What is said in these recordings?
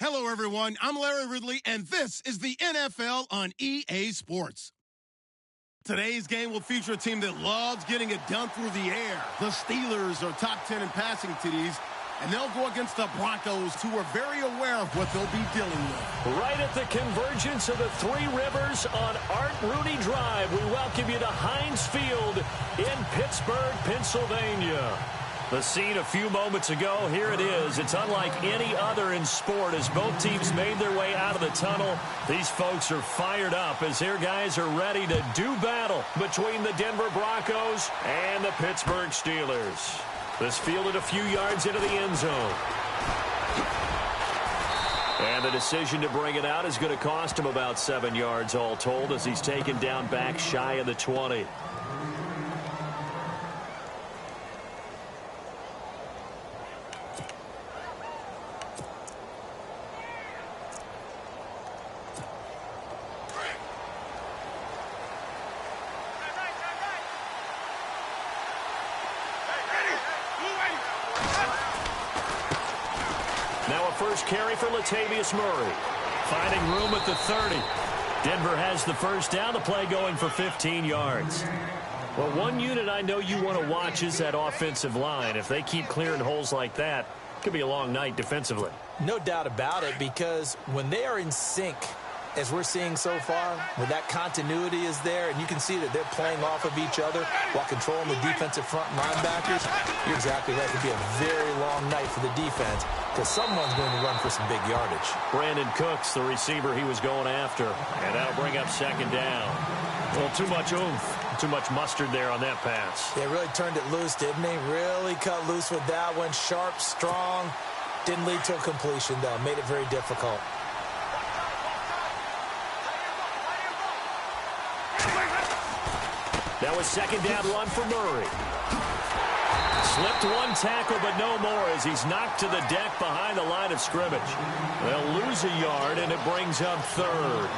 Hello, everyone. I'm Larry Ridley, and this is the NFL on EA Sports. Today's game will feature a team that loves getting it done through the air. The Steelers are top 10 in passing TDs, and they'll go against the Broncos, who are very aware of what they'll be dealing with. Right at the convergence of the Three Rivers on Art Rooney Drive, we welcome you to Heinz Field in Pittsburgh, Pennsylvania. The scene a few moments ago, here it is. It's unlike any other in sport as both teams made their way out of the tunnel. These folks are fired up as their guys are ready to do battle between the Denver Broncos and the Pittsburgh Steelers. This fielded a few yards into the end zone. And the decision to bring it out is going to cost him about 7 yards all told as he's taken down back shy of the 20. Now a first carry for Latavius Murray. Finding room at the 30. Denver has the first down. The play going for 15 yards. Well, one unit I know you want to watch is that offensive line. If they keep clearing holes like that, it could be a long night defensively. No doubt about it, because when they are in sync, as we're seeing so far, where that continuity is there, and you can see that they're playing off of each other while controlling the defensive front linebackers, you're exactly right. It could be a very long night for the defense because someone's going to run for some big yardage. Brandon Cooks, the receiver he was going after, and that'll bring up second down. Well, too much oomph, too much mustard there on that pass. They really turned it loose, didn't they? Really cut loose with that one. Sharp, strong. Didn't lead to a completion, though. Made it very difficult. That was second down run for Murray. Slipped one tackle, but no more as he's knocked to the deck behind the line of scrimmage. They'll lose a yard, and it brings up third.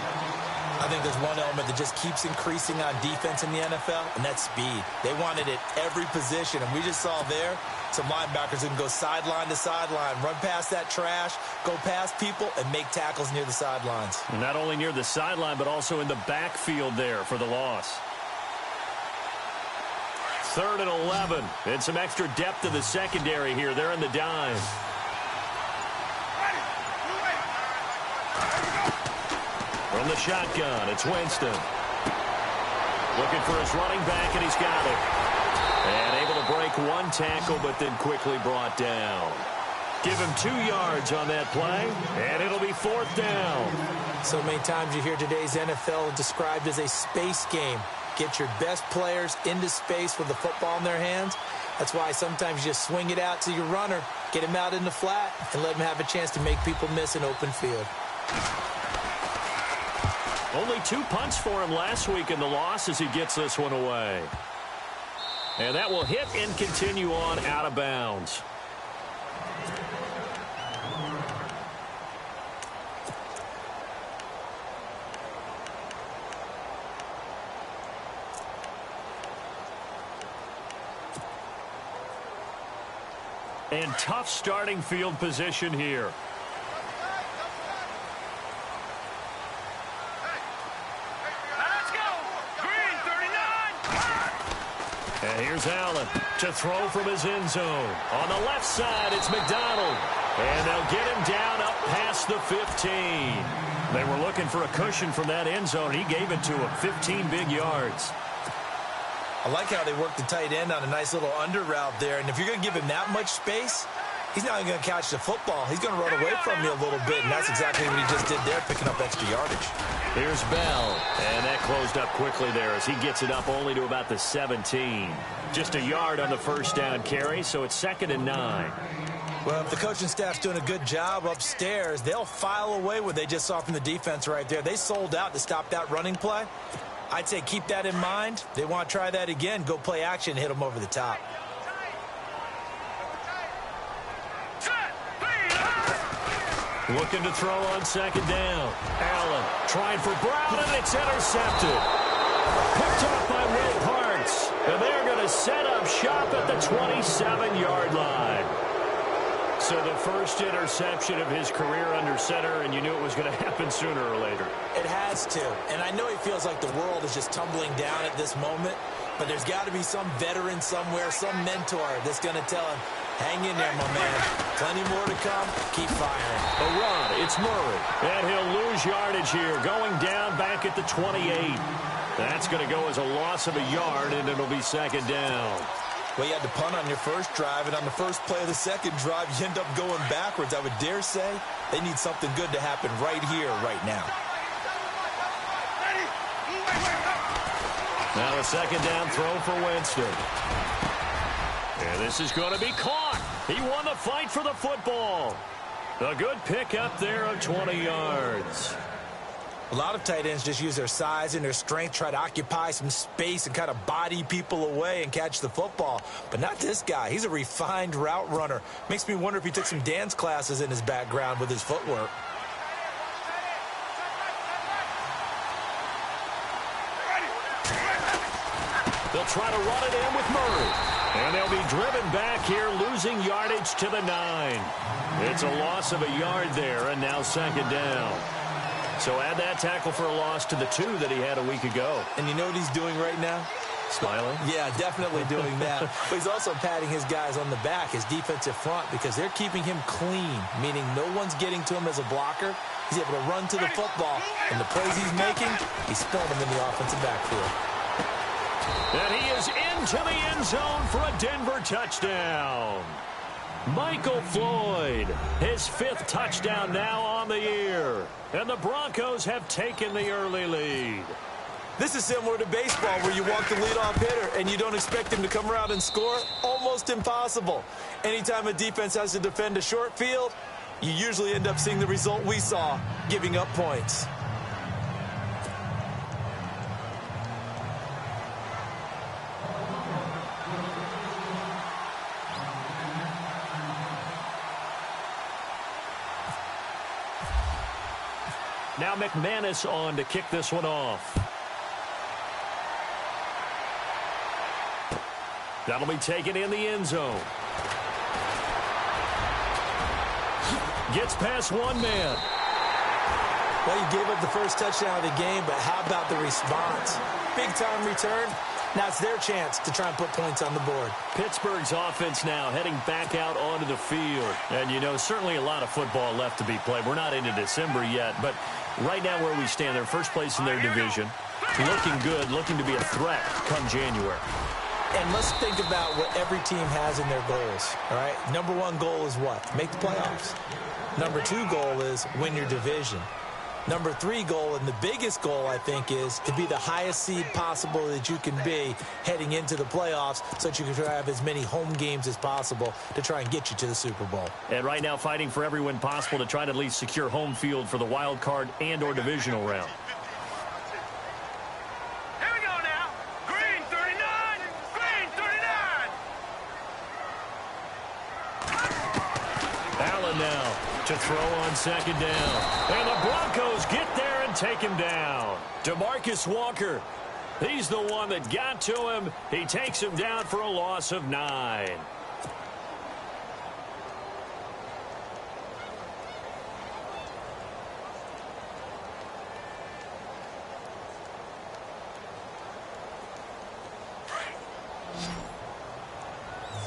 I think there's one element that just keeps increasing on defense in the NFL, and that's speed. They want it at every position, and we just saw there some linebackers who can go sideline to sideline, run past that trash, go past people, and make tackles near the sidelines. And not only near the sideline, but also in the backfield there for the loss. 3rd and 11, and some extra depth to the secondary here. They're in the dime. From the shotgun, it's Winston. Looking for his running back, and he's got it. And able to break one tackle, but then quickly brought down. Give him 2 yards on that play, and it'll be 4th down. So many times you hear today's NFL described as a space game. Get your best players into space with the football in their hands. That's why sometimes you just swing it out to your runner, get him out in the flat, and let him have a chance to make people miss an open field. Only 2 punts for him last week in the loss as he gets this one away. And that will hit and continue on out of bounds. And tough starting field position here. Let's go. Green 39. And here's Allen to throw from his end zone. On the left side, it's McDonald. And they'll get him down up past the 15. They were looking for a cushion from that end zone. He gave it to him, 15 big yards. I like how they work the tight end on a nice little under route there. And if you're going to give him that much space, he's not even going to catch the football. He's going to run away from you a little bit, and that's exactly what he just did there, picking up extra yardage. Here's Bell, and that closed up quickly there as he gets it up only to about the 17. Just a yard on the first down carry, so it's 2nd and 9. Well, if the coaching staff's doing a good job upstairs, they'll file away what they just saw from the defense right there. They sold out to stop that running play. I'd say keep that in mind. They want to try that again. Go play action, hit them over the top. Looking to throw on 2nd down. Allen trying for Brown, and it's intercepted. Picked off by Will Parks. And they're going to set up shop at the 27-yard line. So the first interception of his career under center, and you knew it was going to happen sooner or later. It has to. And I know he feels like the world is just tumbling down at this moment, but there's got to be some veteran somewhere, some mentor that's going to tell him, hang in there, my man. Plenty more to come. Keep firing. A run. It's Murray. And he'll lose yardage here, going down back at the 28. That's going to go as a loss of a yard, and it'll be second down. Well, you had to punt on your first drive, and on the first play of the second drive, you end up going backwards. I would dare say they need something good to happen right here, right now. Now a second down throw for Winston. And this is going to be caught. He won the fight for the football. A good pickup there of 20 yards. A lot of tight ends just use their size and their strength, try to occupy some space and kind of body people away and catch the football. But not this guy. He's a refined route runner. Makes me wonder if he took some dance classes in his background with his footwork. They'll try to run it in with Murray. And they'll be driven back here, losing yardage to the 9. It's a loss of a yard there, and now second down. So add that tackle for a loss to the 2 that he had a week ago. And you know what he's doing right now? Smiling? Yeah, definitely doing that. But he's also patting his guys on the back, his defensive front, because they're keeping him clean, meaning no one's getting to him as a blocker. He's able to run to the football, and the plays he's making, he's spilling them in the offensive backfield. And he is into the end zone for a Denver touchdown. Michael Floyd, his 5th touchdown now on the year. And the Broncos have taken the early lead. This is similar to baseball where you walk the leadoff hitter and you don't expect him to come around and score. Almost impossible. Anytime a defense has to defend a short field, you usually end up seeing the result we saw, giving up points. Now McManus on to kick this one off. That'll be taken in the end zone. Gets past one man. Well, you gave up the first touchdown of the game, but how about the response? Big-time return. Now it's their chance to try and put points on the board. Pittsburgh's offense now heading back out onto the field. And, you know, certainly a lot of football left to be played. We're not into December yet, but right now where we stand, they're first place in their division. Looking good, looking to be a threat come January. And let's think about what every team has in their goals, all right? Number 1 goal is what? Make the playoffs. Number 2 goal is win your division. Number 3 goal, and the biggest goal, I think, is to be the highest seed possible that you can be heading into the playoffs so that you can have as many home games as possible to try and get you to the Super Bowl. And right now fighting for every win possible to try to at least secure home field for the wild card and or divisional round. Here we go now. Green 39. Green 39. Allen now to throw on second down. And the Broncos get there and take him down. DeMarcus Walker, he's the one that got to him. He takes him down for a loss of 9.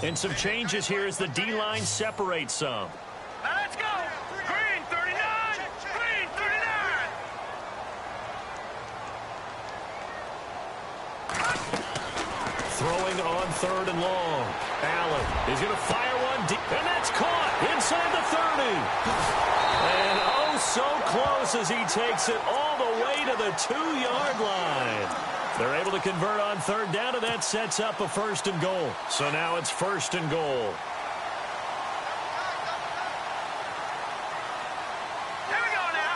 And some changes here as the D-line separates some. Now let's go. Green 39. Green 39. Throwing on 3rd and long. Allen is going to fire one deep, and that's caught inside the 30. And oh, so close as he takes it all the way to the 2-yard line. They're able to convert on 3rd down, and that sets up a 1st and goal. So now it's 1st and goal. Here we go now.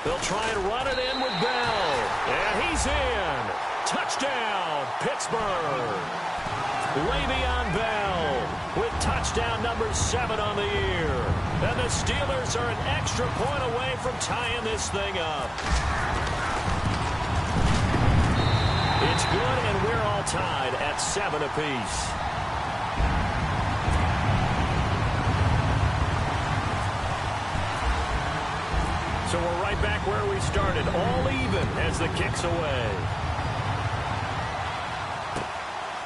They'll try and run it in with Bell. And he's in. Touchdown, Pittsburgh. Le'Veon Bell with touchdown number 7 on the year. And the Steelers are an extra point away from tying this thing up. It's good, and we're all tied at 7 apiece. So we're right back where we started, all even as the kick's away.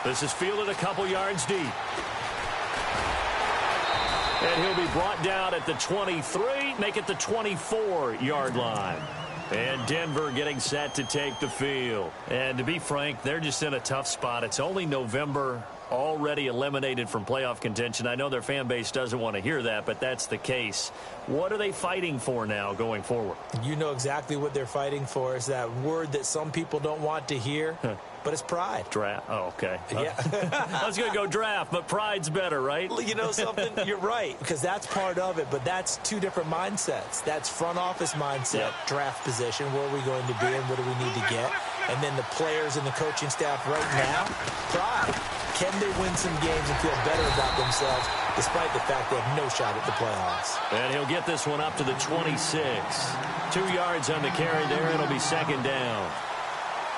This is fielded a couple yards deep. And he'll be brought down at the 23, make it the 24-yard line. And Denver getting set to take the field. And to be frank, they're just in a tough spot. It's only November, already eliminated from playoff contention. I know their fan base doesn't want to hear that, but that's the case. What are they fighting for now going forward? You know exactly what they're fighting for. Is that word that some people don't want to hear, but it's pride. Draft. Oh, okay. Yeah. I was going to go draft, but pride's better, right? You know something? You're right, because that's part of it, but that's two different mindsets. That's front office mindset, draft position, where are we going to be and what do we need to get? And then the players and the coaching staff right now, pride. Can they win some games and feel better about themselves despite the fact they have no shot at the playoffs? And he'll get this one up to the 26. 2 yards on the carry there. It'll be second down.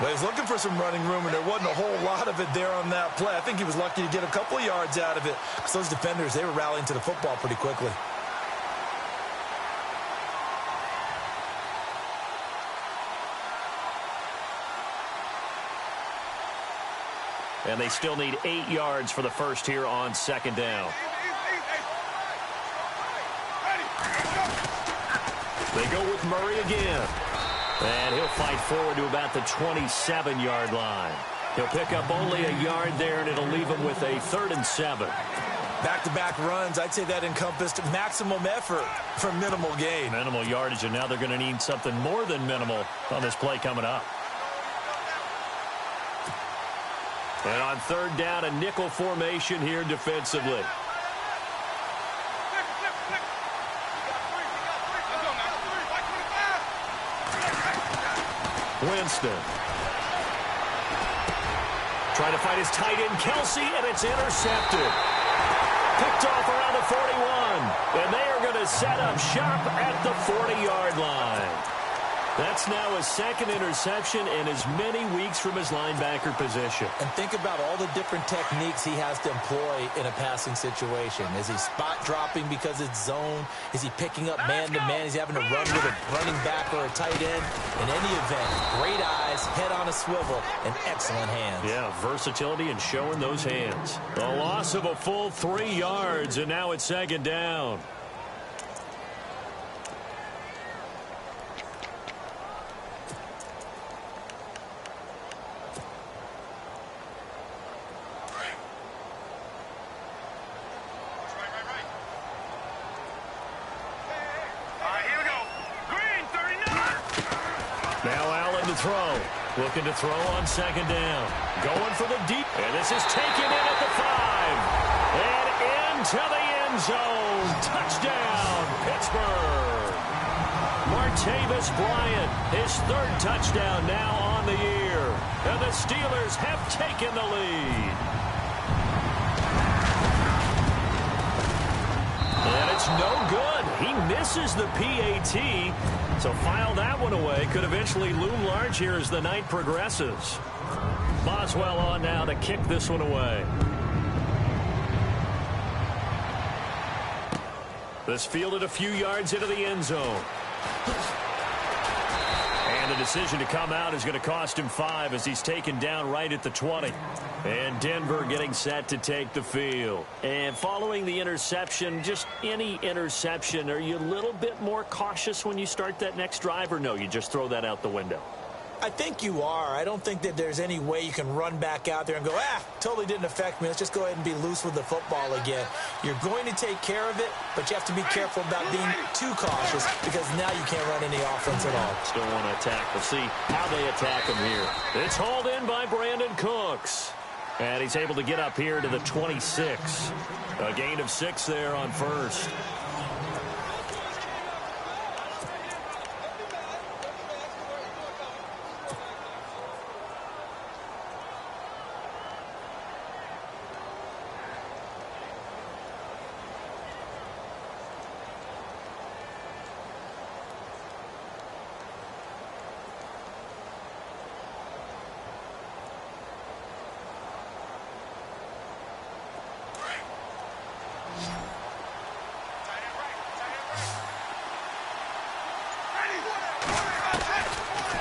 Well, he's looking for some running room, and there wasn't a whole lot of it there on that play. I think he was lucky to get a couple of yards out of it because those defenders, they were rallying to the football pretty quickly. And they still need 8 yards for the first here on second down. They go with Murray again. And he'll fight forward to about the 27-yard line. He'll pick up only a yard there, and it'll leave him with a 3rd and 7. Back-to-back runs, I'd say that encompassed maximum effort for minimal gain. Minimal yardage, and now they're going to need something more than minimal on this play coming up. And on 3rd down, a nickel formation here defensively. Winston. Trying to find his tight end, Kelsey, and it's intercepted. Picked off around the 41. And they are going to set up shop at the 40-yard line. That's now his 2nd interception in as many weeks from his linebacker position. And think about all the different techniques he has to employ in a passing situation. Is he spot dropping because it's zone? Is he picking up man-to-man? Is he having to run with a running back or a tight end? In any event, great eyes, head on a swivel, and excellent hands. Yeah, versatility and showing those hands. The loss of a full 3 yards, and now it's 2nd down. Throw. Looking to throw on 2nd down. Going for the deep. And this is taken in at the 5. And into the end zone. Touchdown, Pittsburgh. Martavis Bryant, his 3rd touchdown now on the year. And the Steelers have taken the lead. And it's no good. He misses the PAT. So file that one away. Could eventually loom large here as the night progresses. Boswell on now to kick this one away. This fielded a few yards into the end zone. And the decision to come out is going to cost him 5 as he's taken down right at the 20. And Denver getting set to take the field. And following the interception, just any interception, are you a little bit more cautious when you start that next drive, or no, you just throw that out the window? I think you are. I don't think that there's any way you can run back out there and go, totally didn't affect me. Let's just go ahead and be loose with the football again. You're going to take care of it, but you have to be careful about being too cautious because now you can't run any offense at all. Still want to attack. We'll see how they attack him here. It's hauled in by Brandon Cooks. And he's able to get up here to the 26. A gain of 6 there on 1st.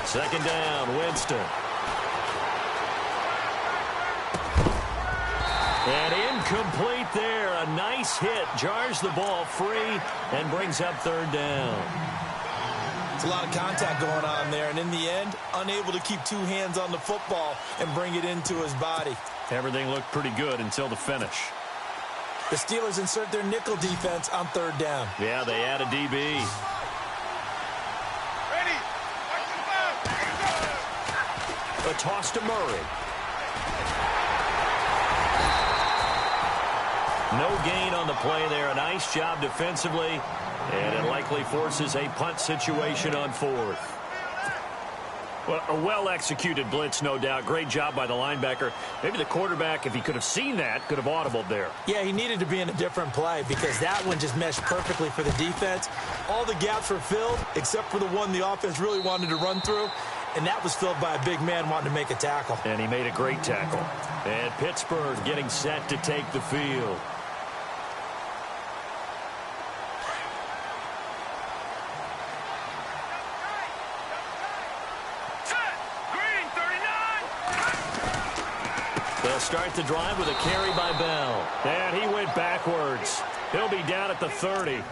Second down, Winston. And incomplete there. A nice hit. Jars the ball free and brings up third down. It's a lot of contact going on there, and in the end, unable to keep two hands on the football and bring it into his body. Everything looked pretty good until the finish. The Steelers insert their nickel defense on third down. Yeah, they add a DB. A toss to Murray. No gain on the play there. A nice job defensively, and it likely forces a punt situation on fourth. Well, a well-executed blitz, no doubt. Great job by the linebacker. Maybe the quarterback, if he could have seen that, could have audibled there. Yeah, he needed to be in a different play because that one just meshed perfectly for the defense. All the gaps were filled except for the one the offense really wanted to run through, and that was filled by a big man wanting to make a tackle. And he made a great tackle. And Pittsburgh getting set to take the field. They'll start the drive with a carry by Bell. And he went backwards. He'll be down at the 30.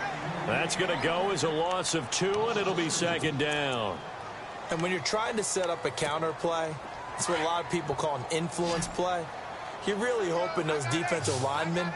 That's going to go as a loss of 2, and it'll be second down. And when you're trying to set up a counter play, it's what a lot of people call an influence play. You're really hoping those defensive linemen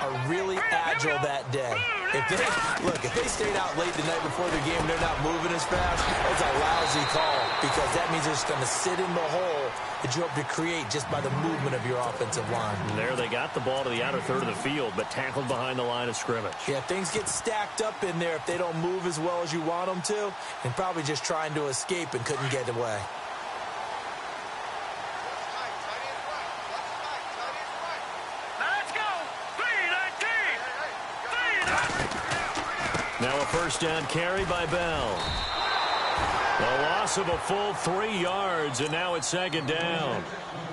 are really agile that day. If they stayed out late the night before the game and they're not moving as fast, that's a lousy call because that means they're just going to sit in the hole that you hope to create just by the movement of your offensive line. And there they got the ball to the outer third of the field, but tackled behind the line of scrimmage. Yeah, things get stacked up in there if they don't move as well as you want them to, and probably just trying to escape and couldn't get away. Now a first down carry by Bell. A loss of a full 3 yards, and now it's second down.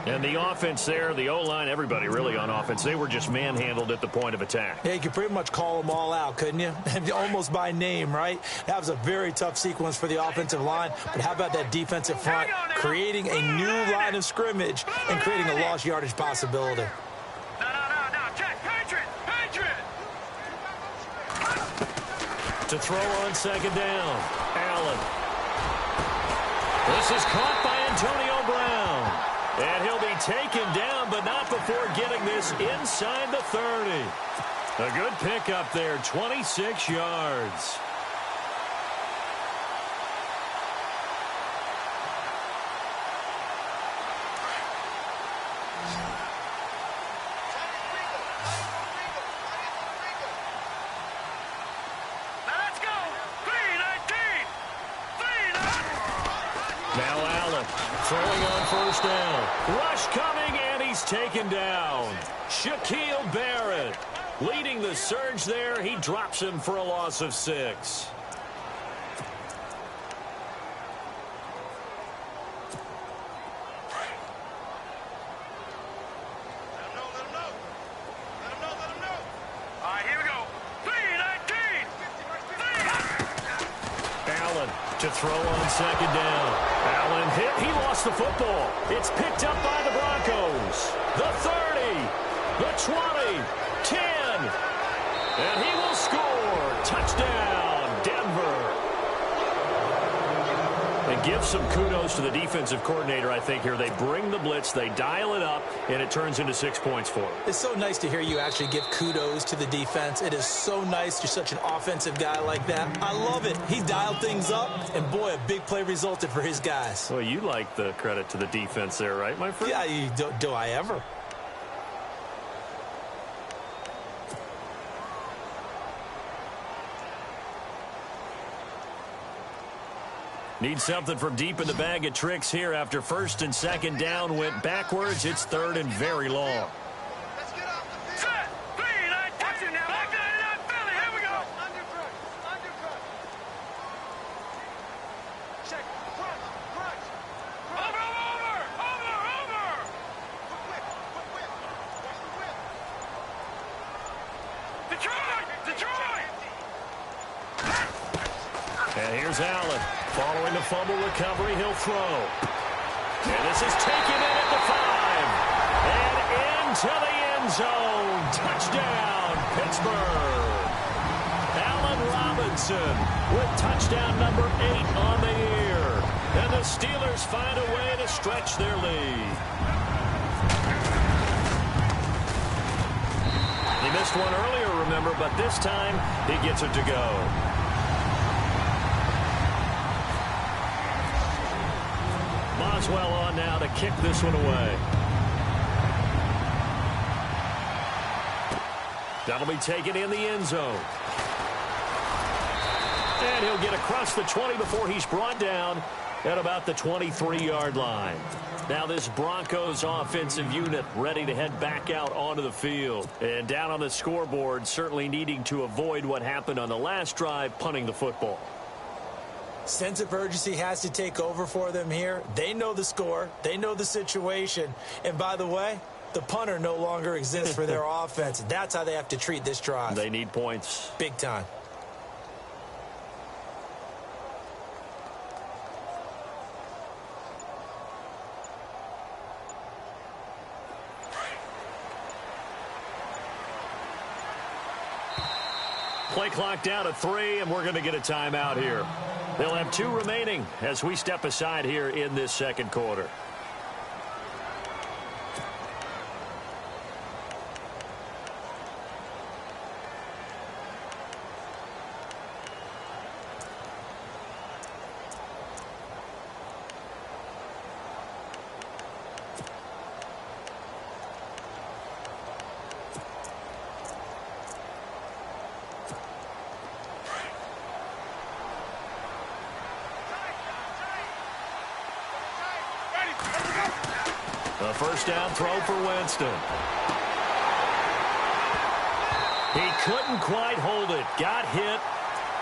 And the offense there, the O-line, everybody really on offense, they were just manhandled at the point of attack. Yeah, you could pretty much call them all out, couldn't you? Almost by name, right? That was a very tough sequence for the offensive line. But how about that defensive front creating a new line of scrimmage and creating a lost yardage possibility? To throw on second down, Allen. This is caught by Antonio Brown. And he'll be taken down, but not before getting this inside the 30. A good pickup there, 26 yards. Throwing on first down. Rush coming, and he's taken down. Shaquille Barrett leading the surge there. He drops him for a loss of 6. To throw on second down. Allen hit. He lost the football. It's picked up by the Broncos. The 30, the 20, 10. And he will score. Touchdown, Denver. And give some kudos to the defensive coordinator, I think, here. They bring the blitz, they dial it up, and it turns into 6 points for them. It's so nice to hear you actually give kudos to the defense. It is so nice. You're such an offensive guy like that. I love it. He dialed things up, and boy, a big play resulted for his guys. Well, you like the credit to the defense there, right, my friend? Yeah, do I ever? Need something from deep in the bag of tricks here after first and second down went backwards. It's third and very long. Set, speed, touch it now. Back to the Philly. Here we go. Check. Crunch. Over. Detroit. And here's Allen. Following the fumble recovery, he'll throw. And this is taken in at the 5. And into the end zone. Touchdown, Pittsburgh. Allen Robinson with touchdown number 8 on the year. And the Steelers find a way to stretch their lead. He missed one earlier, remember, but this time he gets it to go. Boswell on now to kick this one away. That'll be taken in the end zone. And he'll get across the 20 before he's brought down at about the 23-yard line. Now this Broncos offensive unit ready to head back out onto the field. And down on the scoreboard, certainly needing to avoid what happened on the last drive, punting the football. Sense of urgency has to take over for them here. They know the score. They know the situation. And by the way, the punter no longer exists for their offense. That's how they have to treat this drive. They need points. Big time. Play clock down to 3, and we're going to get a timeout here. They'll have 2 remaining as we step aside here in this second quarter. A first down throw for Winston. He couldn't quite hold it. Got hit.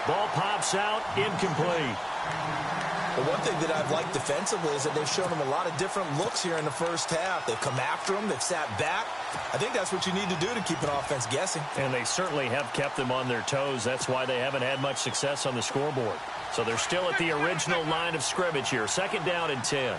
Ball pops out. Incomplete. The one thing that I've liked defensively is that they've shown him a lot of different looks here in the first half. They've come after him. They've sat back. I think that's what you need to do to keep an offense guessing. And they certainly have kept them on their toes. That's why they haven't had much success on the scoreboard. So they're still at the original line of scrimmage here. Second down and 10.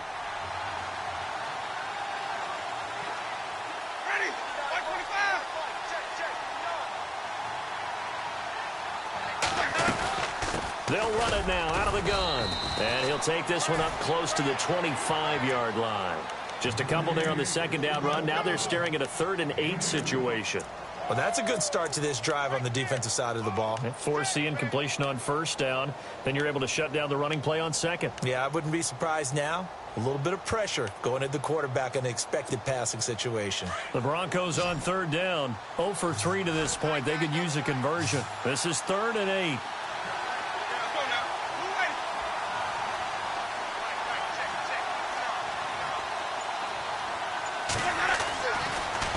They'll run it now out of the gun. And he'll take this one up close to the 25-yard line. Just a couple there on the second down run. Now they're staring at a 3rd and 8 situation. Well, that's a good start to this drive on the defensive side of the ball. Force the incompletion on first down. Then you're able to shut down the running play on second. Yeah, I wouldn't be surprised now. A little bit of pressure going at the quarterback in an expected passing situation. The Broncos on 3rd down. 0 for 3 to this point. They could use a conversion. This is 3rd and 8.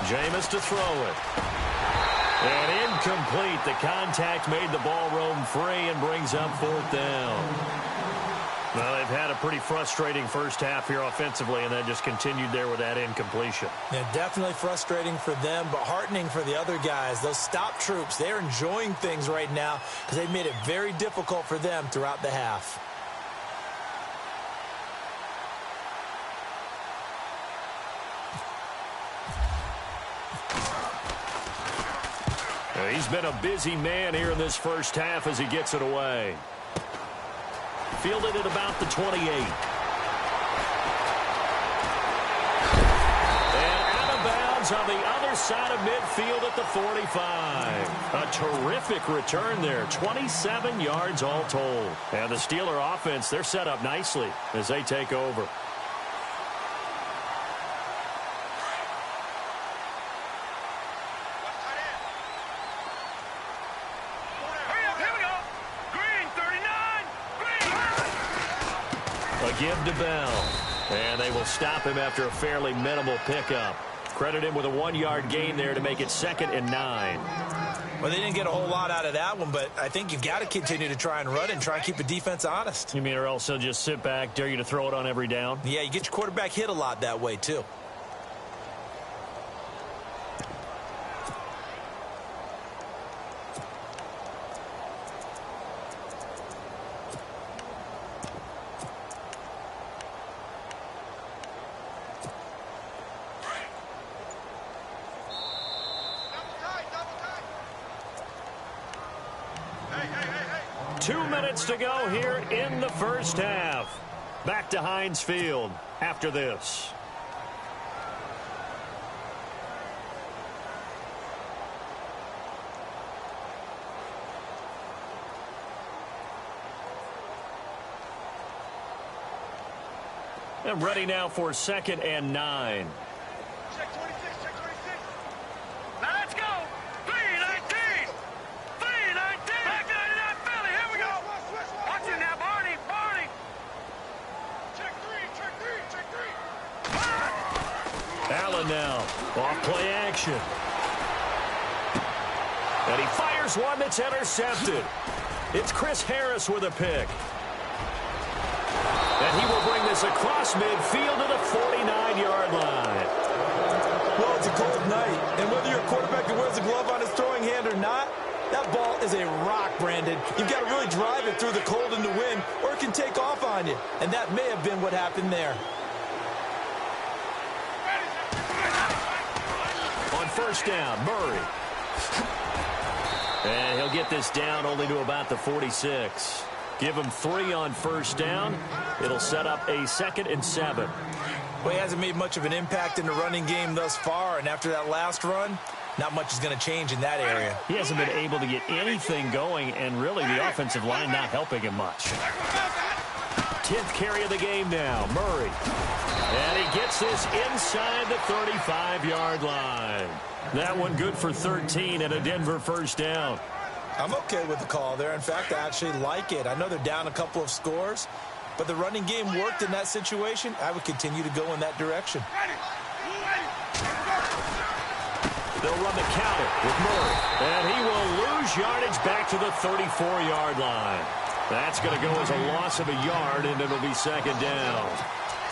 Jameis to throw it. And incomplete. The contact made the ball roam free and brings up 4th down. Well, they've had a pretty frustrating first half here offensively, and then just continued there with that incompletion. Yeah, definitely frustrating for them, but heartening for the other guys. Those stop troops, they're enjoying things right now because they've made it very difficult for them throughout the half. He's been a busy man here in this first half as he gets it away. Fielded at about the 28. And out of bounds on the other side of midfield at the 45. A terrific return there. 27 yards all told. And the Steeler offense, they're set up nicely as they take over. Give to Bell. And they will stop him after a fairly minimal pickup. Credit him with a 1-yard gain there to make it 2nd and 9. Well, they didn't get a whole lot out of that one, but I think you've got to continue to try and run and try and keep the defense honest. You mean or else they'll just sit back, dare you to throw it on every down? Yeah, you get your quarterback hit a lot that way, too. 2 minutes to go here in the first half. Back to Heinz Field after this. And ready now for 2nd and 9. Check 26, check 26. Now let's go. 3-19. 3-19. Back to 99 Philly. Here we go. Watch it now, Barney. Barney. Check 3, check 3, check 3. Allen now. Off play action. And he fires one that's intercepted. It's Chris Harris with a pick. And he will bring this across midfield to the 49-yard line. Well, it's a cold night, and whether you're a quarterback that wears a glove on his throwing hand or not, that ball is a rock, Brandon. You've got to really drive it through the cold and the wind, or it can take off on you. And that may have been what happened there. On 1st down, Murray. And he'll get this down only to about the 46. Give him 3 on 1st down. It'll set up a 2nd and 7. Well, he hasn't made much of an impact in the running game thus far, and after that last run, not much is going to change in that area. He hasn't been able to get anything going, and really the offensive line not helping him much. 10th carry of the game now, Murray. And he gets this inside the 35-yard line. That one good for 13 and a Denver 1st down. I'm okay with the call there. In fact, I actually like it. I know they're down a couple of scores, but the running game worked in that situation. I would continue to go in that direction. They'll run the counter with Murray. And he will lose yardage back to the 34-yard line. That's going to go as a loss of a yard, and it'll be 2nd down.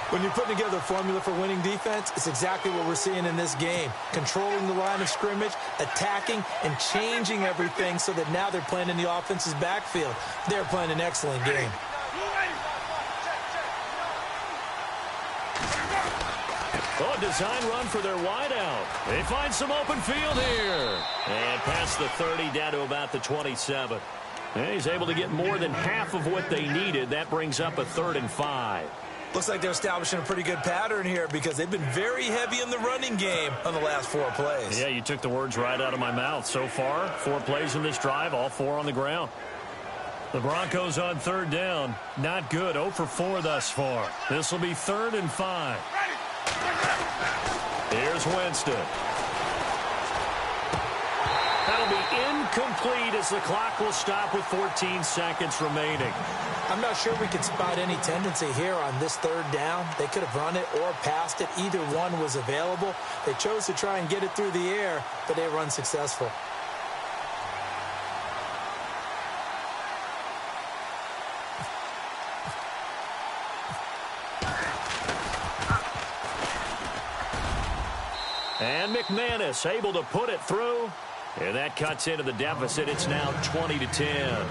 When you're putting together a formula for winning defense, it's exactly what we're seeing in this game. Controlling the line of scrimmage, attacking, and changing everything so that now they're playing in the offense's backfield. They're playing an excellent game. Oh, design run for their wideout. They find some open field here. And past the 30 down to about the 27. And he's able to get more than half of what they needed. That brings up a 3rd and 5. Looks like they're establishing a pretty good pattern here because they've been very heavy in the running game on the last 4 plays. Yeah, you took the words right out of my mouth. So far, 4 plays in this drive, all 4 on the ground. The Broncos on 3rd down. Not good. 0 for 4 thus far. This will be 3rd and 5. Here's Winston. That'll be incomplete as the clock will stop with 14 seconds remaining. I'm not sure we could spot any tendency here on this 3rd down. They could have run it or passed it. Either one was available. They chose to try and get it through the air, but they were unsuccessful. And McManus able to put it through. And that cuts into the deficit. It's now 20-10.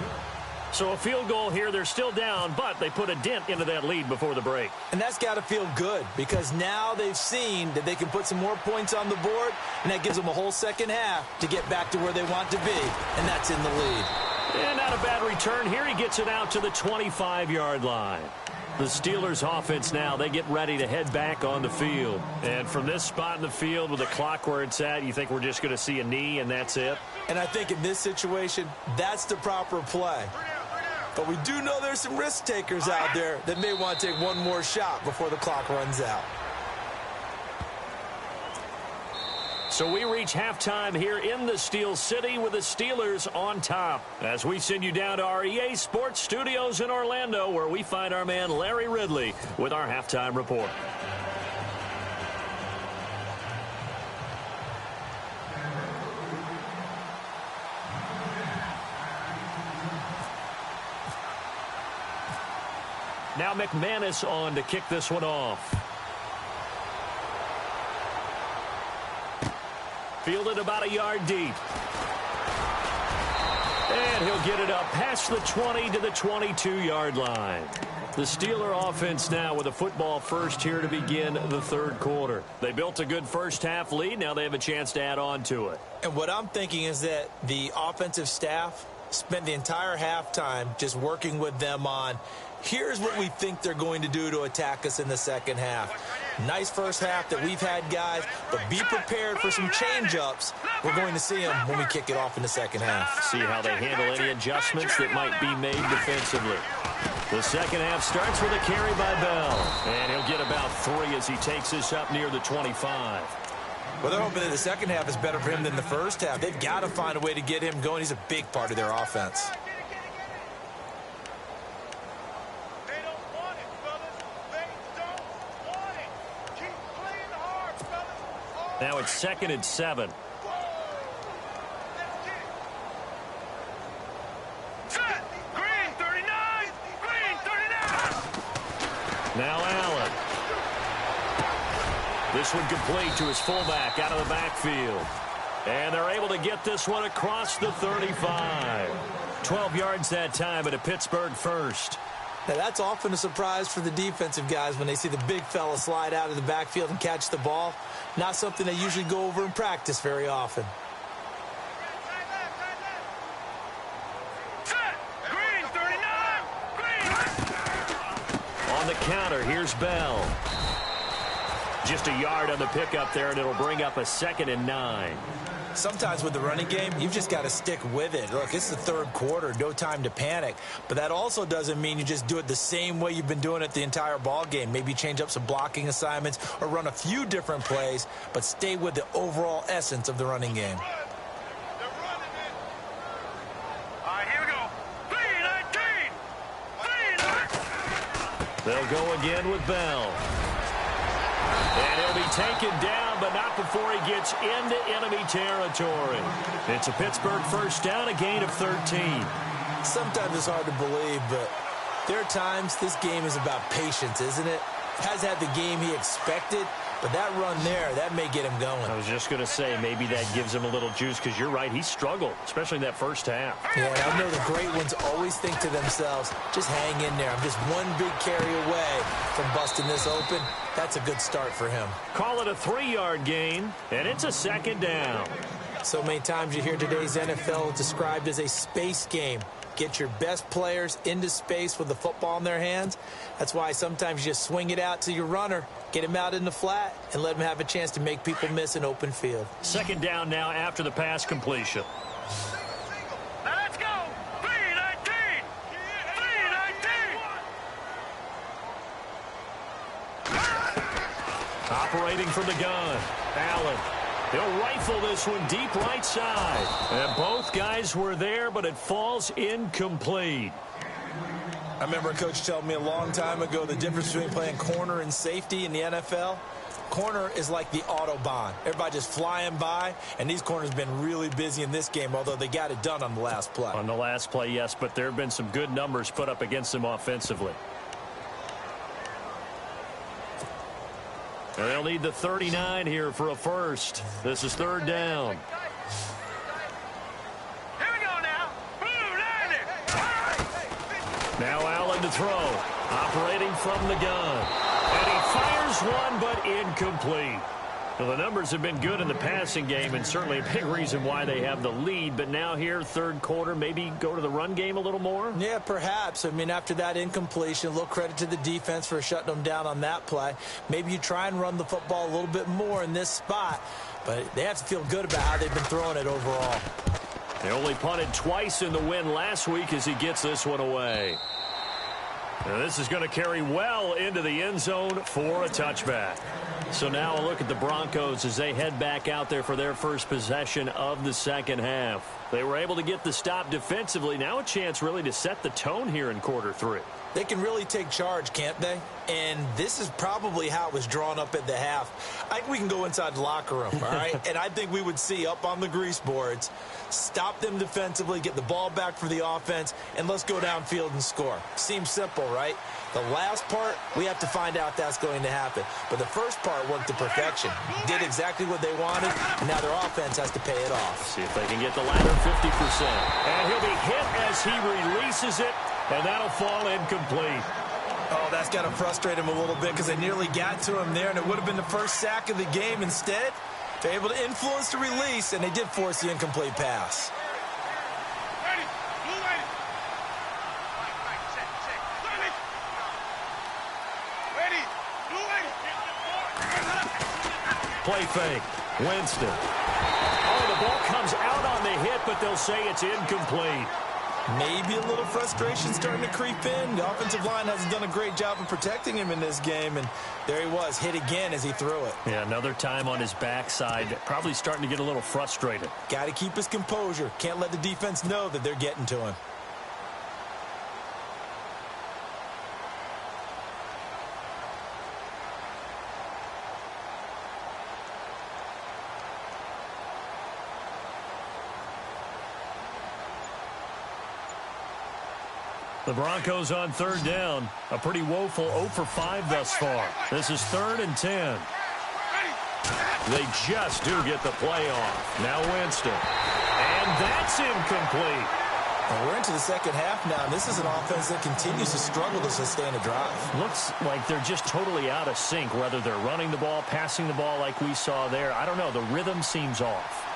So a field goal here. They're still down, but they put a dent into that lead before the break. And that's got to feel good because now they've seen that they can put some more points on the board, and that gives them a whole 2nd half to get back to where they want to be, and that's in the lead. And not a bad return here. He gets it out to the 25-yard line. The Steelers offense now, they get ready to head back on the field. And from this spot in the field with the clock where it's at, you think we're just going to see a knee and that's it? And I think in this situation, that's the proper play. But we do know there's some risk takers out there that may want to take one more shot before the clock runs out. So we reach halftime here in the Steel City with the Steelers on top. As we send you down to our EA Sports Studios in Orlando, where we find our man Larry Ridley with our halftime report. Now McManus on to kick this one off. Fielded about a yard deep. And he'll get it up past the 20 to the 22-yard line. The Steeler offense now with a football first here to begin the 3rd quarter. They built a good first half lead. Now they have a chance to add on to it. And what I'm thinking is that the offensive staff spent the entire halftime just working with them on, here's what we think they're going to do to attack us in the second half. Nice first half that we've had, guys, but be prepared for some change-ups. We're going to see them when we kick it off in the second half. See how they handle any adjustments that might be made defensively. The second half starts with a carry by Bell, and he'll get about 3 as he takes this up near the 25. Well, they're hoping that the second half is better for him than the first half. They've got to find a way to get him going. He's a big part of their offense. They don't want it, fellas. They don't want it. Keep playing hard, fellas. Now it's 2nd and 7. Set. Green 39. Green 39. Now Allen. This one complete to his fullback out of the backfield. And they're able to get this one across the 35. 12 yards that time, and a Pittsburgh first. Now, that's often a surprise for the defensive guys when they see the big fella slide out of the backfield and catch the ball. Not something they usually go over in practice very often. Set. Green 39. Green. On the counter, here's Bell. Just a yard on the pickup there, and it'll bring up a 2nd and 9. Sometimes with the running game, you've just got to stick with it. Look, it's the third quarter, no time to panic. But that also doesn't mean you just do it the same way you've been doing it the entire ball game. Maybe change up some blocking assignments or run a few different plays, but stay with the overall essence of the running game. They're running it. All right, here we go. 3-19. 3-19. They'll go again with Bell. And he'll be taken down, but not before he gets into enemy territory. It's a Pittsburgh first down, a gain of 13. Sometimes it's hard to believe, but there are times this game is about patience, isn't it? Has had the game he expected, but that run there, that may get him going. I was just going to say, maybe that gives him a little juice, because you're right, he struggled, especially in that first half. Yeah, I know the great ones always think to themselves, just hang in there. I'm just one big carry away from busting this open. That's a good start for him. Call it a 3-yard gain, and it's a 2nd down. So many times you hear today's NFL described as a space game. Get your best players into space with the football in their hands. That's why sometimes you just swing it out to your runner, get him out in the flat, and let him have a chance to make people miss an open field. 2nd down now after the pass completion. Now let's go. 3-19. 3-19. Operating from the gun, Allen. He'll rifle this one deep right side. And both guys were there, but it falls incomplete. I remember a coach telling me a long time ago the difference between playing corner and safety in the NFL. Corner is like the Autobahn. Everybody just flying by, and these corners have been really busy in this game, although they got it done on the last play. On the last play, yes, but there have been some good numbers put up against them offensively. And they'll need the 39 here for a first. This is 3rd down. Here we go now. Blue 90. Now Allen to throw. Operating from the gun. And he fires one, but incomplete. Well, the numbers have been good in the passing game, and certainly a big reason why they have the lead. But now here, third quarter, maybe go to the run game a little more? Yeah, perhaps. I mean, after that incompletion, a little credit to the defense for shutting them down on that play. Maybe you try and run the football a little bit more in this spot. But they have to feel good about how they've been throwing it overall. They only punted twice in the win last week as he gets this one away. Now this is going to carry well into the end zone for a touchback. So now a look at the Broncos as they head back out there for their first possession of the second half. They were able to get the stop defensively. Now a chance really to set the tone here in quarter 3. They can really take charge, can't they? And this is probably how it was drawn up at the half. I think we can go inside the locker room, all right? And I think we would see up on the grease boards, stop them defensively, get the ball back for the offense, and let's go downfield and score. Seems simple, right? The last part, we have to find out if that's going to happen. But the first part worked to perfection. Did exactly what they wanted, and now their offense has to pay it off. See if they can get the latter 50%. And he'll be hit as he releases it, and that'll fall incomplete. Oh, that's got to frustrate him a little bit because they nearly got to him there, and it would have been the first sack of the game. Instead, they're able to influence the release, and they did force the incomplete pass. Ready, Play fake. Winston. Oh, the ball comes out on the hit, but they'll say it's incomplete. Maybe a little frustration starting to creep in. The offensive line hasn't done a great job of protecting him in this game, and there he was, hit again as he threw it. Yeah, another time on his backside. Probably starting to get a little frustrated. Got to keep his composure. Can't let the defense know that they're getting to him. The Broncos on third down. A pretty woeful 0 for 5 thus far. This is 3rd and 10. They just do get the play off. Now Winston. And that's incomplete. And we're into the second half now, and this is an offense that continues to struggle to sustain a drive. Looks like they're just totally out of sync, whether they're running the ball, passing the ball like we saw there. I don't know. The rhythm seems off.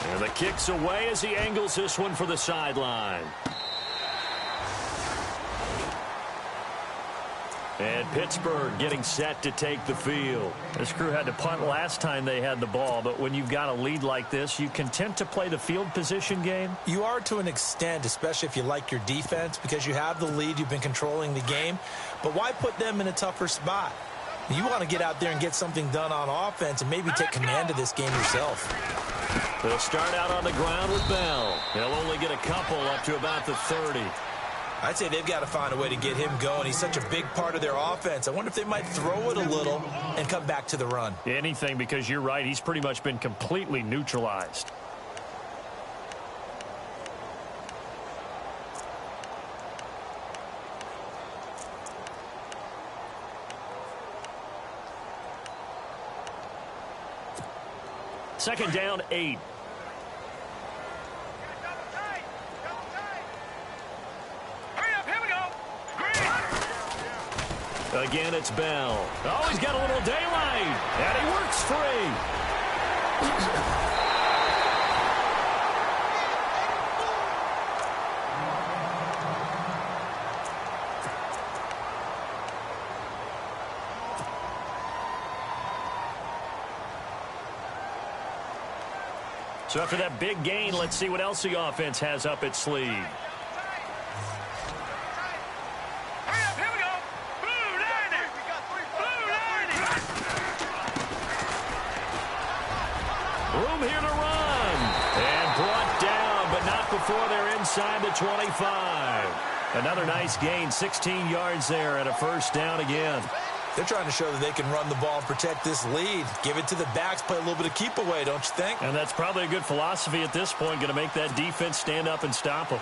And the kick's away as he angles this one for the sideline. And Pittsburgh getting set to take the field. This crew had to punt last time they had the ball, but when you've got a lead like this, you content to play the field position game? You are to an extent, especially if you like your defense, because you have the lead, you've been controlling the game. But why put them in a tougher spot? You want to get out there and get something done on offense and maybe take command of this game yourself. They'll start out on the ground with Bell. They'll only get a couple up to about the 30. I'd say they've got to find a way to get him going. He's such a big part of their offense. I wonder if they might throw it a little and come back to the run. Anything, because you're right. He's pretty much been completely neutralized. Second down, 8. Again, it's Bell. Oh, he's got a little daylight, and he works free. So after that big gain, let's see what else the offense has up its sleeve. Room here to run. And brought down, but not before they're inside the 25. Another nice gain, 16 yards there and a first down again. They're trying to show that they can run the ball and protect this lead. Give it to the backs, play a little bit of keep away, don't you think? And that's probably a good philosophy at this point, going to make that defense stand up and stop them.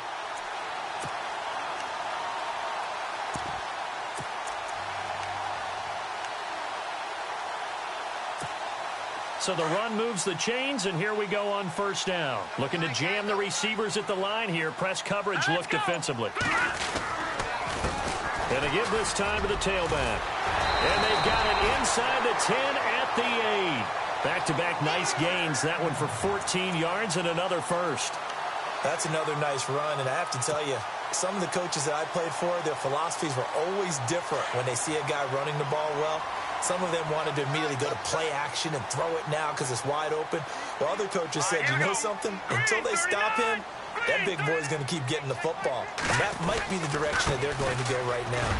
So the run moves the chains, and here we go on first down. Looking to jam the receivers at the line here. Press coverage, look defensively. And they give this time to the tailback. And they've got it inside the 10 at the 8. Back-to-back nice gains. That one for 14 yards and another first. That's another nice run, and I have to tell you, some of the coaches that I played for, their philosophies were always different when they see a guy running the ball well. Some of them wanted to immediately go to play action and throw it now because it's wide open. While other coaches said, you know something? Until they stop him, that big boy is going to keep getting the football. And that might be the direction that they're going to go right now.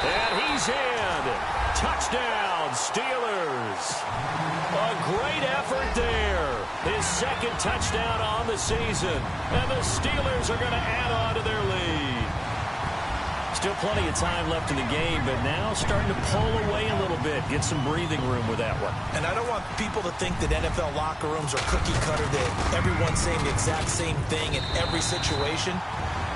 And he's in. Touchdown, Steelers. A great effort there. His second touchdown on the season. And the Steelers are going to add on to their lead. Still plenty of time left in the game, but now starting to pull away a little bit. Get some breathing room with that one. And I don't want people to think that NFL locker rooms are cookie cutter, that everyone's saying the exact same thing in every situation.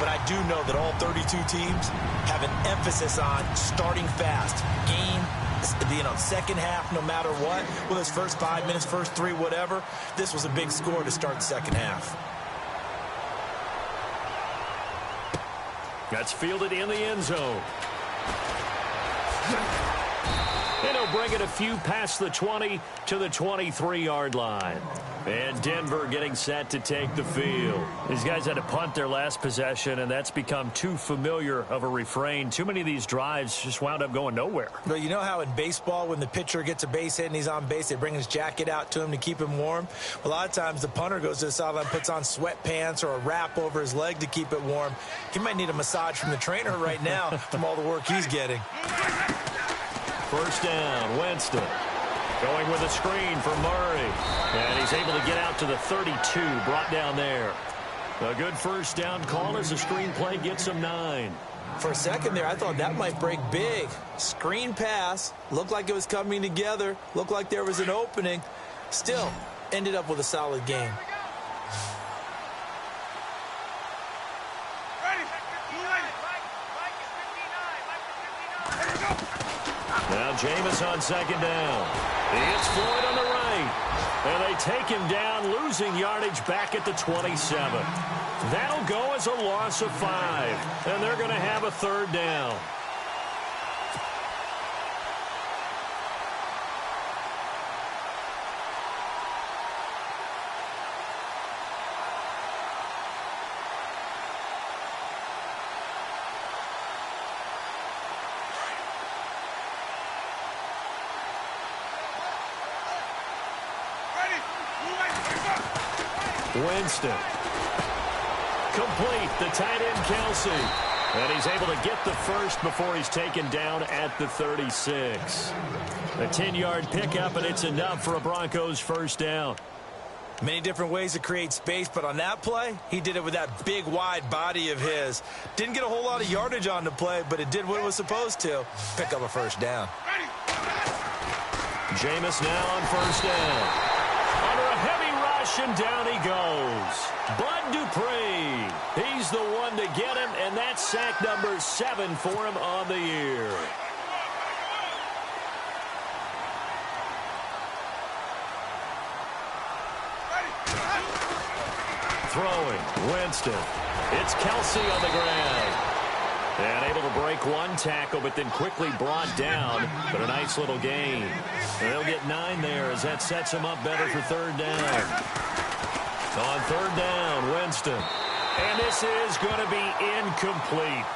But I do know that all 32 teams have an emphasis on starting fast. Game, second half, no matter what. Whether it's first 5 minutes, first 3, whatever. This was a big score to start the second half. That's fielded in the end zone. And he'll bring it a few past the 20 to the 23-yard line. And Denver getting set to take the field. These guys had to punt their last possession, and that's become too familiar of a refrain. Too many of these drives just wound up going nowhere. Well, you know how in baseball when the pitcher gets a base hit and he's on base, they bring his jacket out to him to keep him warm? A lot of times the punter goes to the sideline, puts on sweatpants or a wrap over his leg to keep it warm. He might need a massage from the trainer right now from all the work he's getting. First down, Winston. Going with a screen for Murray. And he's able to get out to the 32, brought down there. A good first down call as the screen play gets him 9. For a second there, I thought that might break big. Screen pass. Looked like it was coming together. Looked like there was an opening. Still, ended up with a solid game. Now Jameis on second down. It's Floyd on the right. And they take him down, losing yardage back at the 27. That'll go as a loss of 5. And they're going to have a third down. Winston. Complete, the tight end Kelsey. And he's able to get the first before he's taken down at the 36. A 10-yard pickup, and it's enough for a Broncos first down. Many different ways to create space, but on that play, he did it with that big, wide body of his. Didn't get a whole lot of yardage on the play, but it did what it was supposed to. Pick up a first down. Jameis now on first down. Under a heavy rush, and down he goes. Bud Dupree. He's the one to get him, and that's sack number 7 for him on the year. Throwing, Winston. It's Kelsey on the ground. And able to break one tackle, but then quickly brought down. But a nice little gain. And they'll get 9 there as that sets him up better for third down. On third down, Winston. And this is going to be incomplete.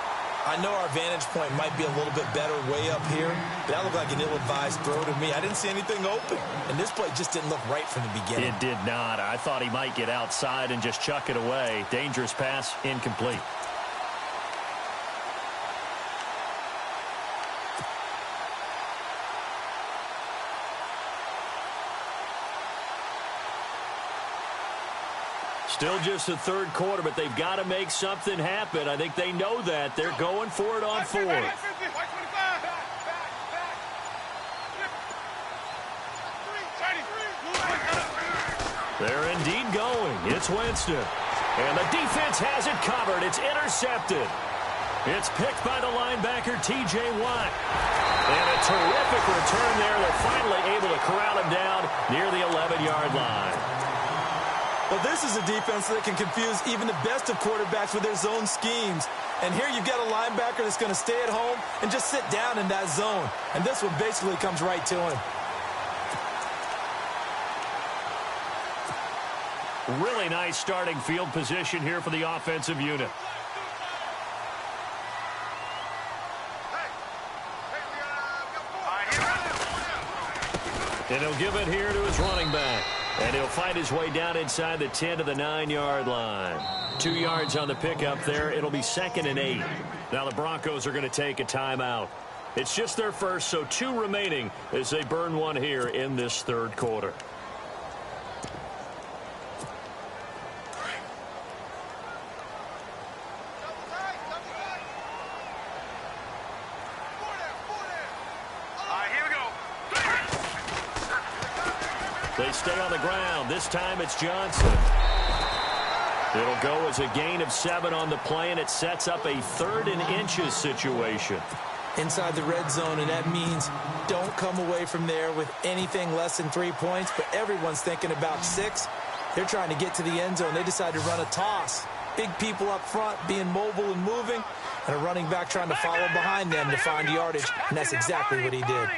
I know our vantage point might be a little bit better way up here, but that looked like an ill-advised throw to me. I didn't see anything open, and this play just didn't look right from the beginning. It did not. I thought he might get outside and just chuck it away. Dangerous pass, incomplete. Still just the third quarter, but they've got to make something happen. I think they know that. They're going for it on fourth. They're indeed going. It's Winston. And the defense has it covered. It's intercepted. It's picked by the linebacker, T.J. Watt. And a terrific return there. They're finally able to corral him down near the 11-yard line. Well, this is a defense that can confuse even the best of quarterbacks with their zone schemes. And here you've got a linebacker that's going to stay at home and just sit down in that zone. And this one basically comes right to him. Really nice starting field position here for the offensive unit. And he'll give it here to his running back. And he'll find his way down inside the 10 to the 9-yard line. 2 yards on the pickup there. It'll be 2nd and 8. Now the Broncos are going to take a timeout. It's just their first, so 2 remaining as they burn one here in this third quarter. They stay on the ground. This time it's Johnson. It'll go as a gain of 7 on the play, and it sets up a 3rd and inches situation. Inside the red zone, and that means don't come away from there with anything less than 3 points, but everyone's thinking about 6. They're trying to get to the end zone. They decide to run a toss. Big people up front being mobile and moving, and a running back trying to follow behind them to find yardage, and that's exactly what he did.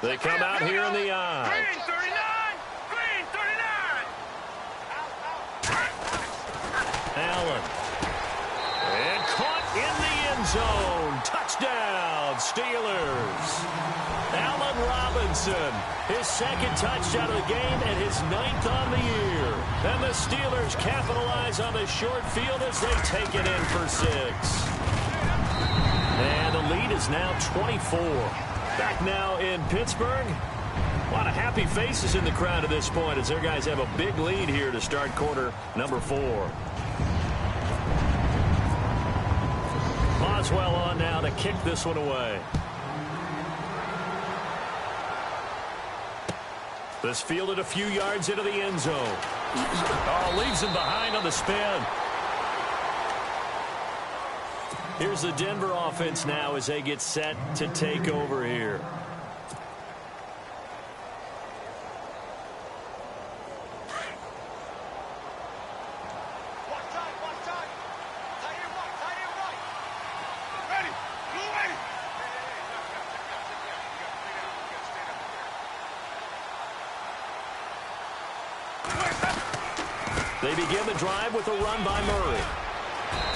They come out here in the eye. Green 39! Green 39! Allen. And caught in the end zone. Touchdown, Steelers. Allen Robinson, his second touchdown of the game and his 9th on the year. And the Steelers capitalize on the short field as they take it in for 6. And the lead is now 24. Back now in Pittsburgh. A lot of happy faces in the crowd at this point as their guys have a big lead here to start quarter number 4. Boswell on now to kick this one away. This fielded a few yards into the end zone. Oh, leaves him behind on the spin. Here's the Denver offense now as they get set to take over here. They begin the drive with a run by Murray.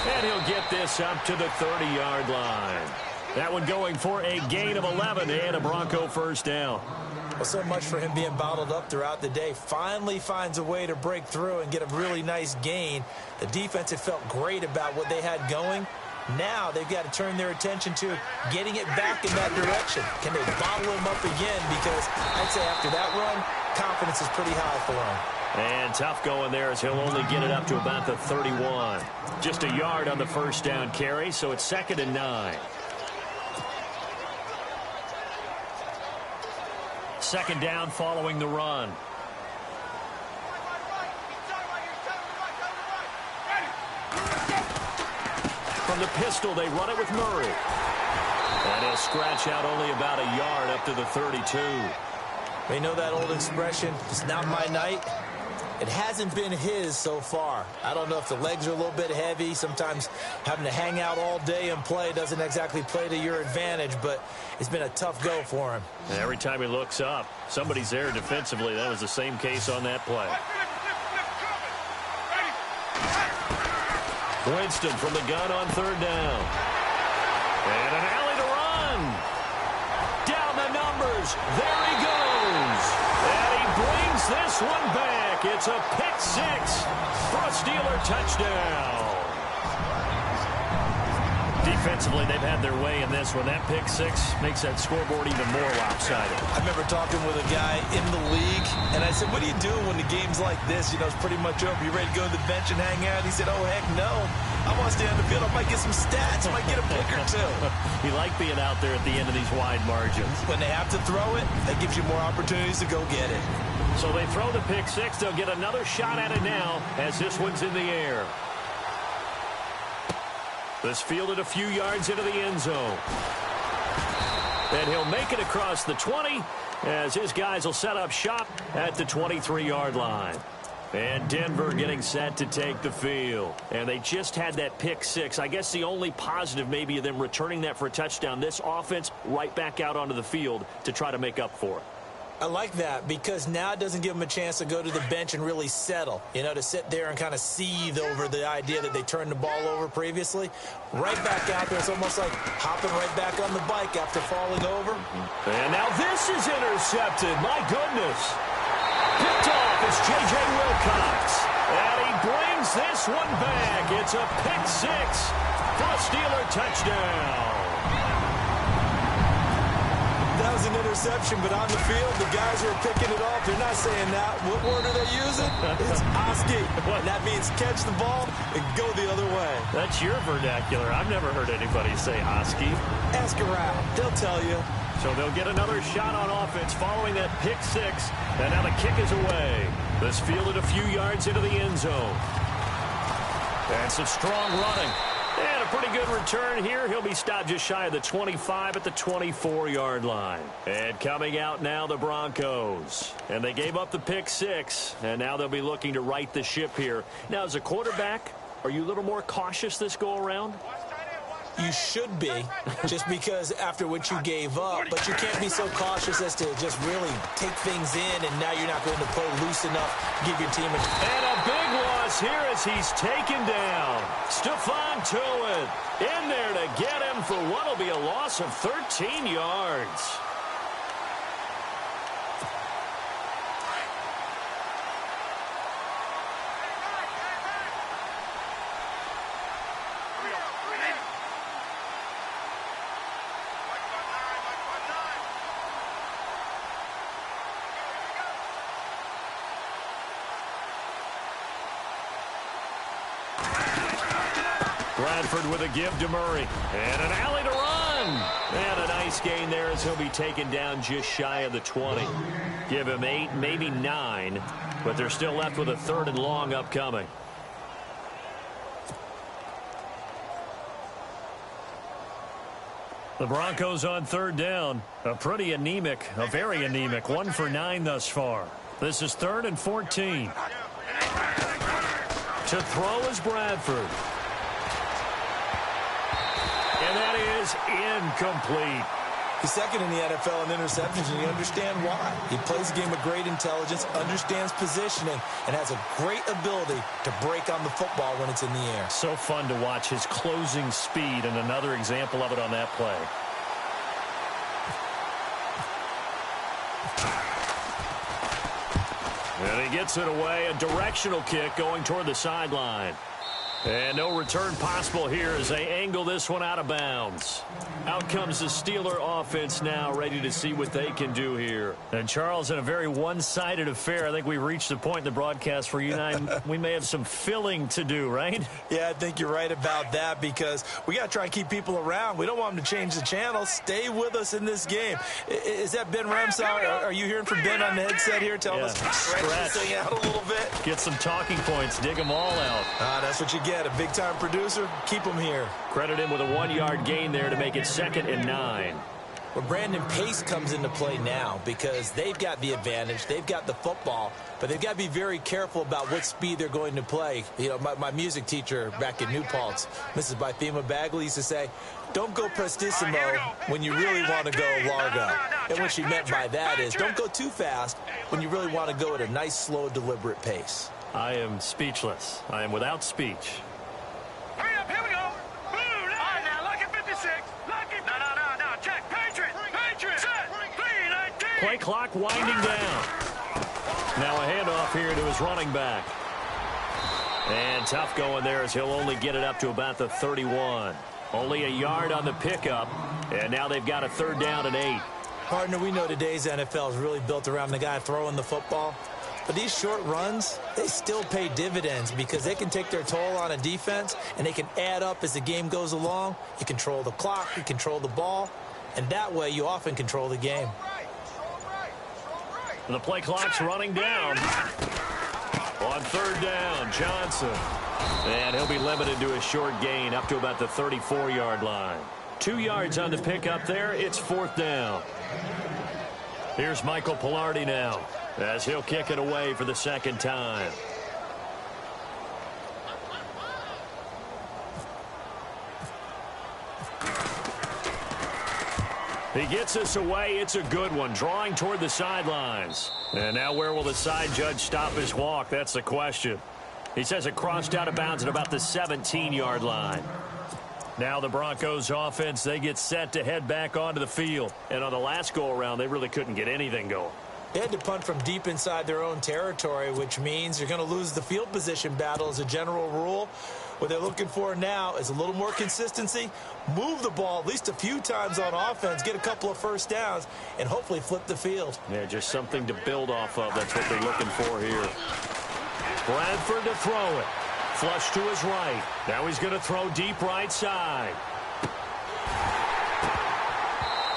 And he'll get this up to the 30-yard line. That one going for a gain of 11 and a Bronco first down. Well, so much for him being bottled up throughout the day. Finally finds a way to break through and get a really nice gain. The defense had felt great about what they had going. Now they've got to turn their attention to getting it back in that direction. Can they bottle him up again? Because I'd say after that run, confidence is pretty high for him. And tough going there as he'll only get it up to about the 31. Just a yard on the first down carry, so it's 2nd and 9. 2nd down following the run. From the pistol, they run it with Murray. And he'll scratch out only about a yard up to the 32. They know that old expression, it's not my night. It hasn't been his so far. I don't know if the legs are a little bit heavy. Sometimes having to hang out all day and play doesn't exactly play to your advantage, but it's been a tough go for him. And every time he looks up, somebody's there defensively. That was the same case on that play. Winston from the gun on 3rd down. And an alley to run. Down the numbers. There he goes. And he brings this one back. It's a pick 6 for a Steeler touchdown. Defensively, they've had their way in this one. That pick 6 makes that scoreboard even more lopsided. I remember talking with a guy in the league, and I said, what do you do when the game's like this? You know, it's pretty much over. You ready to go to the bench and hang out? He said, oh, heck no. I want to stay on the field. I might get some stats. I might get a pick or two. You like being out there at the end of these wide margins. When they have to throw it, that gives you more opportunities to go get it. So they throw the pick 6. They'll get another shot at it now as this one's in the air. This fielded a few yards into the end zone. And he'll make it across the 20 as his guys will set up shop at the 23-yard line. And Denver getting set to take the field. And they just had that pick 6. I guess the only positive maybe of them returning that for a touchdown. This offense right back out onto the field to try to make up for it. I like that because now it doesn't give them a chance to go to the bench and really settle, you know, to sit there and kind of seethe over the idea that they turned the ball over previously. Right back out there, it's almost like hopping right back on the bike after falling over. And now this is intercepted. My goodness. Picked off is J.J. Wilcox. And he brings this one back. It's a pick 6 for a Steeler touchdown. That was an interception, but on the field, the guys who are picking it off, they're not saying that. What word are they using? It's Oski. And that means catch the ball and go the other way. That's your vernacular. I've never heard anybody say Oski. Ask around. They'll tell you. So they'll get another shot on offense following that pick 6. And now the kick is away. This fielded a few yards into the end zone. And some strong running. And a pretty good return here. He'll be stopped just shy of the 25 at the 24-yard line. And coming out now, the Broncos. And they gave up the pick 6. And now they'll be looking to right the ship here. Now, as a quarterback, are you a little more cautious this go-around? You should be, just because after what you gave up, but you can't be so cautious as to just really take things in, and now you're not going to play loose enough to give your team And a big loss here as he's taken down. Stephon Tuitt in there to get him for what will be a loss of 13 yards. Bradford with a give to Murray. And an alley to run. And a nice gain there as he'll be taken down just shy of the 20. Give him 8, maybe 9. But they're still left with a 3rd and long upcoming. The Broncos on 3rd down. A very anemic 1 for 9 thus far. This is 3rd and 14. To throw is Bradford. And that is incomplete. He's second in the NFL in interceptions, and you understand why. He plays a game with great intelligence, understands positioning, and has a great ability to break on the football when it's in the air. So fun to watch his closing speed, and another example of it on that play. And he gets it away, a directional kick going toward the sideline. And no return possible here as they angle this one out of bounds. Out comes the Steeler offense now, ready to see what they can do here. And Charles, in a very one-sided affair, I think we reached the point in the broadcast where you and I, we may have some filling to do, right? Yeah, I think you're right about that, because we got to try and keep people around. We don't want them to change the channel. Stay with us in this game. Is that Ben Ramsauer? Are you hearing from Ben on the headset here? Tell us to stretch this thing out a little bit. Get some talking points. Dig them all out. That's what you get. A big-time producer. Keep him here. Credit him with a 1-yard gain there to make it 2nd and 9. Well, Brandon Pace comes into play now because they've got the advantage. They've got the football, but they've got to be very careful about what speed they're going to play. You know, my music teacher back in New Paltz, Mrs. Bythema Bagley, used to say, don't go prestissimo when you really want to go largo. And what she meant by that is don't go too fast when you really want to go at a nice, slow, deliberate pace. I am speechless. I am without speech. Hurry up, here we go. Blue line. All right, now, look at 56. Look at... No. Check. Patriot. Set. 3-19. Play clock winding down. Now a handoff here to his running back. And tough going there as he'll only get it up to about the 31. Only a yard on the pickup. And now they've got a 3rd down and 8. Partner, we know today's NFL is really built around the guy throwing the football. But these short runs, they still pay dividends because they can take their toll on a defense, and they can add up as the game goes along. You control the clock, you control the ball, and that way you often control the game. The play clock's running down. On 3rd down, Johnson. And he'll be limited to a short gain up to about the 34-yard line. 2 yards on the pickup there. It's 4th down. Here's Michael Palardy now as he'll kick it away for the 2nd time. He gets us away. It's a good one, drawing toward the sidelines. And now where will the side judge stop his walk? That's the question. He says it crossed out of bounds at about the 17-yard line. Now the Broncos offense, they get set to head back onto the field. And on the last go-around, they really couldn't get anything going. They had to punt from deep inside their own territory, which means you're going to lose the field position battle as a general rule. What they're looking for now is a little more consistency, move the ball at least a few times on offense, get a couple of 1st downs, and hopefully flip the field. Yeah, just something to build off of. That's what they're looking for here. Bradford to throw it. Flush to his right. Now he's going to throw deep right side.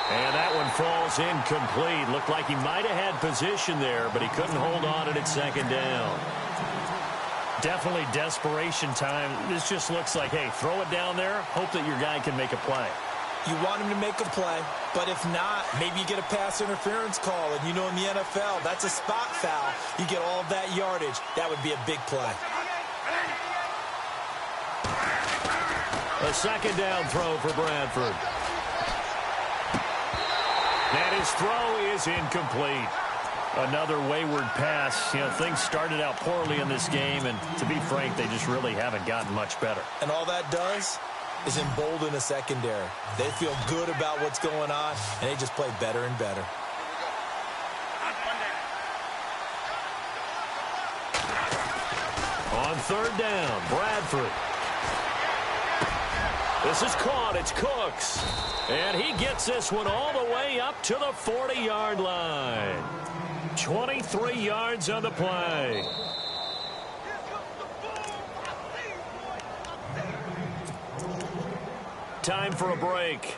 And that one falls incomplete. Looked like he might have had position there, but he couldn't hold on it at 2nd down. Definitely desperation time. This just looks like, hey, throw it down there, hope that your guy can make a play. You want him to make a play, but if not, maybe you get a pass interference call, and you know in the NFL, that's a spot foul. You get all of that yardage. That would be a big play. A second down throw for Bradford. And his throw is incomplete. Another wayward pass. You know, things started out poorly in this game, and to be frank, they just really haven't gotten much better. And all that does is embolden a secondary. They feel good about what's going on, and they just play better and better. On third down, Bradford. This is caught. It's Cooks. And he gets this one all the way up to the 40-yard line. 23 yards on the play. Time for a break.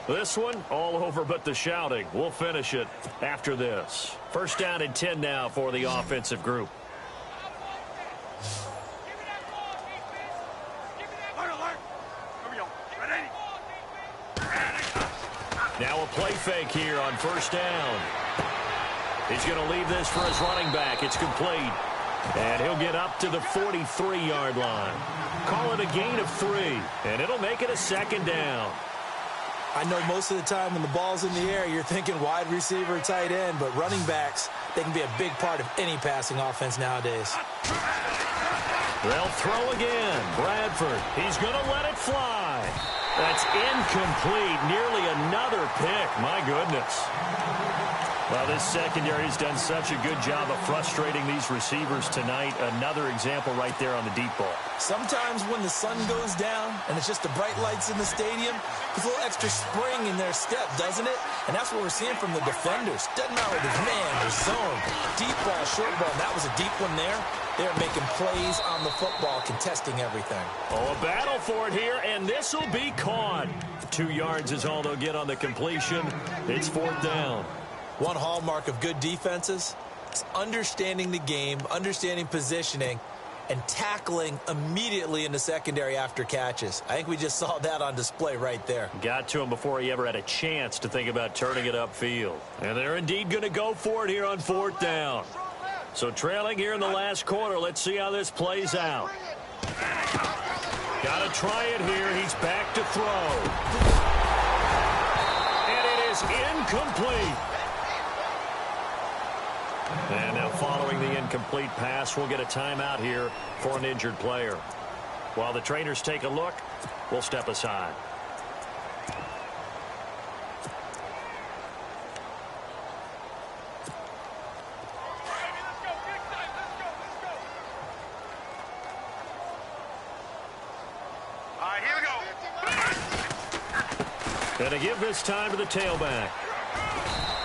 This one, all over but the shouting. We'll finish it after this. First down and 10 now for the offensive group. Now a play fake here on first down. He's going to leave this for his running back. It's complete. And he'll get up to the 43-yard line. Call it a gain of 3, and it'll make it a second down. I know most of the time when the ball's in the air, you're thinking wide receiver, tight end, but running backs, they can be a big part of any passing offense nowadays. They'll throw again. Bradford, he's going to let it fly. That's incomplete. Nearly another pick. My goodness. Well, this secondary has done such a good job of frustrating these receivers tonight. Another example right there on the deep ball. Sometimes when the sun goes down and it's just the bright lights in the stadium, there's a little extra spring in their step, doesn't it? And that's what we're seeing from the defenders. Doesn't matter if it's man or zone, deep ball, short ball. That was a deep one there. They're making plays on the football, contesting everything. Oh, a battle for it here, and this will be caught. 2 yards is all they'll get on the completion. It's fourth down. One hallmark of good defenses is understanding the game, understanding positioning, and tackling immediately in the secondary after catches. I think we just saw that on display right there. Got to him before he ever had a chance to think about turning it upfield. And they're indeed going to go for it here on fourth down. So trailing here in the last quarter, let's see how this plays out. Got to try it here. He's back to throw. And it is incomplete. And now following the incomplete pass, we'll get a timeout here for an injured player. While the trainers take a look, we'll step aside. All right, here we go. And to give this time to the tailback.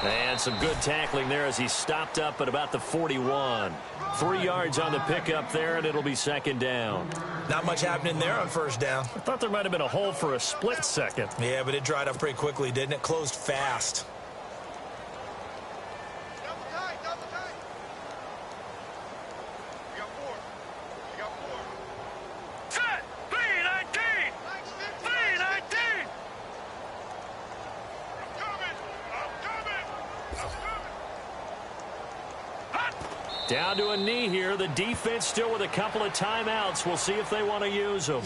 And some good tackling there as he stopped up at about the 41. 3 yards on the pickup there, and it'll be second down. Not much happening there on first down. I thought there might have been a hole for a split second. Yeah, but it dried up pretty quickly, didn't it? Closed fast. Double tight, double tight. You got 4. You got 4. Set! B-19! B-19! I'm coming! I'm coming! I'm coming! Hot! Down to a knee here. The defense still with a couple of timeouts. We'll see if they want to use them.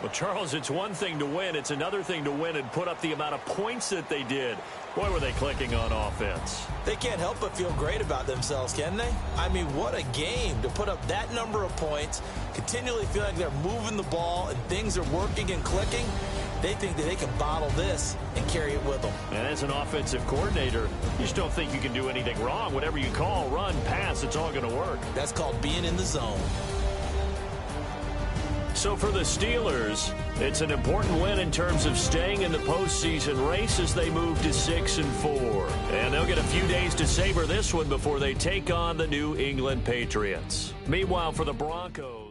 Well, Charles, it's one thing to win. It's another thing to win and put up the amount of points that they did. Boy, were they clicking on offense. They can't help but feel great about themselves, can they? I mean, what a game to put up that number of points, continually feel like they're moving the ball and things are working and clicking. They think that they can bottle this and carry it with them. And as an offensive coordinator, you just don't think you can do anything wrong. Whatever you call, run, pass, it's all going to work. That's called being in the zone. So for the Steelers, it's an important win in terms of staying in the postseason race as they move to 6-4. And they'll get a few days to savor this one before they take on the New England Patriots. Meanwhile, for the Broncos.